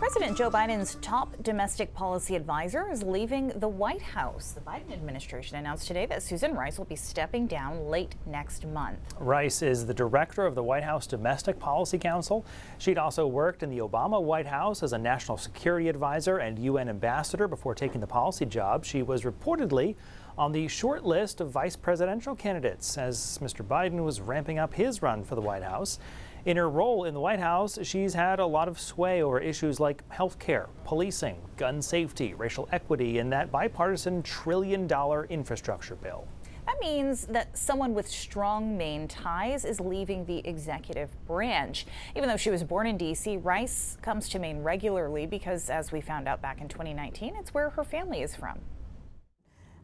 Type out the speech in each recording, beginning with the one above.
President Joe Biden's top domestic policy advisor is leaving the White House. The Biden administration announced today that Susan Rice will be stepping down late next month. Rice is the director of the White House Domestic Policy Council. She'd also worked in the Obama White House as a national security advisor and UN ambassador before taking the policy job. She was reportedly on the short list of vice presidential candidates as Mr. Biden was ramping up his run for the White House. In her role in the White House, she's had a lot of sway over issues like health care, policing, gun safety, racial equity, and that bipartisan $1 trillion infrastructure bill. That means that someone with strong Maine ties is leaving the executive branch. Even though she was born in D.C., Rice comes to Maine regularly because, as we found out back in 2019, it's where her family is from.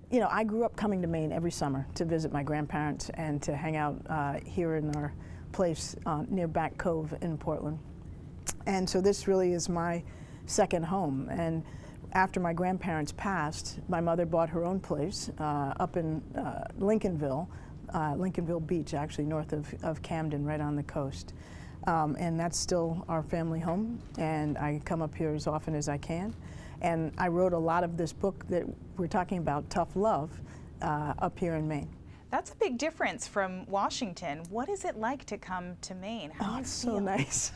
You know, I grew up coming to Maine every summer to visit my grandparents and to hang out here in our place near Back Cove in Portland. And so this really is my second home. And after my grandparents passed, my mother bought her own place up in Lincolnville Beach, actually north of Camden, right on the coast. And that's still our family home, and I come up here as often as I can. And I wrote a lot of this book that we're talking about, Tough Love, up here in Maine. That's a big difference from Washington. What is it like to come to Maine? How do you it's feel? so nice.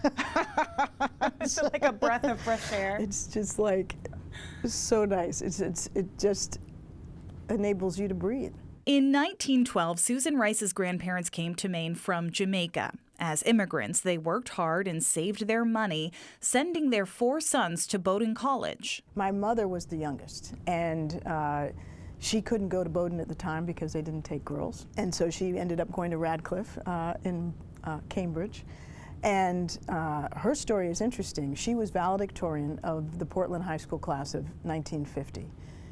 Is it like a breath of fresh air? It's just like so nice. It just enables you to breathe. In 1912, Susan Rice's grandparents came to Maine from Jamaica. As immigrants, they worked hard and saved their money, sending their 4 sons to Bowdoin College. My mother was the youngest, and she couldn't go to Bowdoin at the time because they didn't take girls. And so she ended up going to Radcliffe in Cambridge. And her story is interesting. She was valedictorian of the Portland High School class of 1950.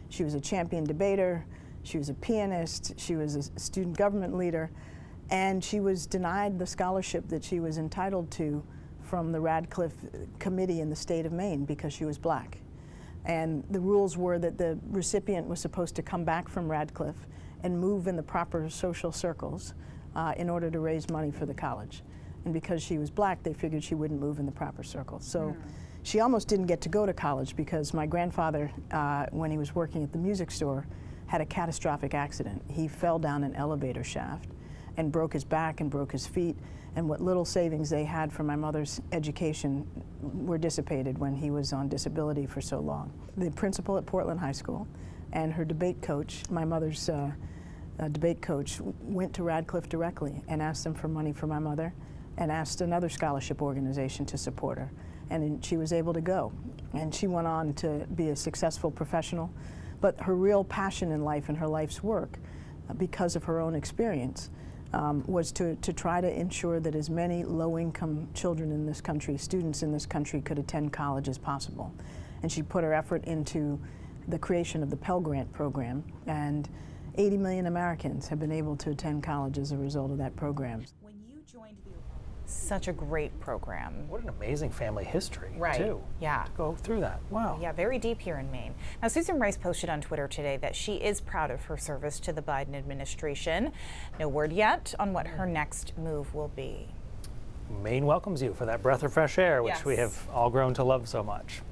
She was a champion debater, she was a pianist, she was a student government leader, and she was denied the scholarship that she was entitled to from the Radcliffe Committee in the state of Maine because she was black. And the rules were that the recipient was supposed to come back from Radcliffe and move in the proper social circles in order to raise money for the college. And because she was black, they figured she wouldn't move in the proper circles. So she almost didn't get to go to college because my grandfather, when he was working at the music store, had a catastrophic accident. He fell down an elevator shaft and broke his back and broke his feet, and what little savings they had for my mother's education were dissipated when he was on disability for so long. The principal at Portland High School and her debate coach, my mother's debate coach, went to Radcliffe directly and asked them for money for my mother and asked another scholarship organization to support her, and she was able to go. And she went on to be a successful professional, but her real passion in life and her life's work, because of her own experience, was to try to ensure that as many low-income children in this country, students in this country, could attend college as possible. And she put her effort into the creation of the Pell Grant program, and 80 million Americans have been able to attend college as a result of that program. When you joined the Such a great program. What an amazing family history, Right. too. Yeah. To go through that. Wow. Yeah, very deep here in Maine. Now, Susan Rice posted on Twitter today that she is proud of her service to the Biden administration. No word yet on what her next move will be. Maine welcomes you for that breath of fresh air, which Yes. we have all grown to love so much.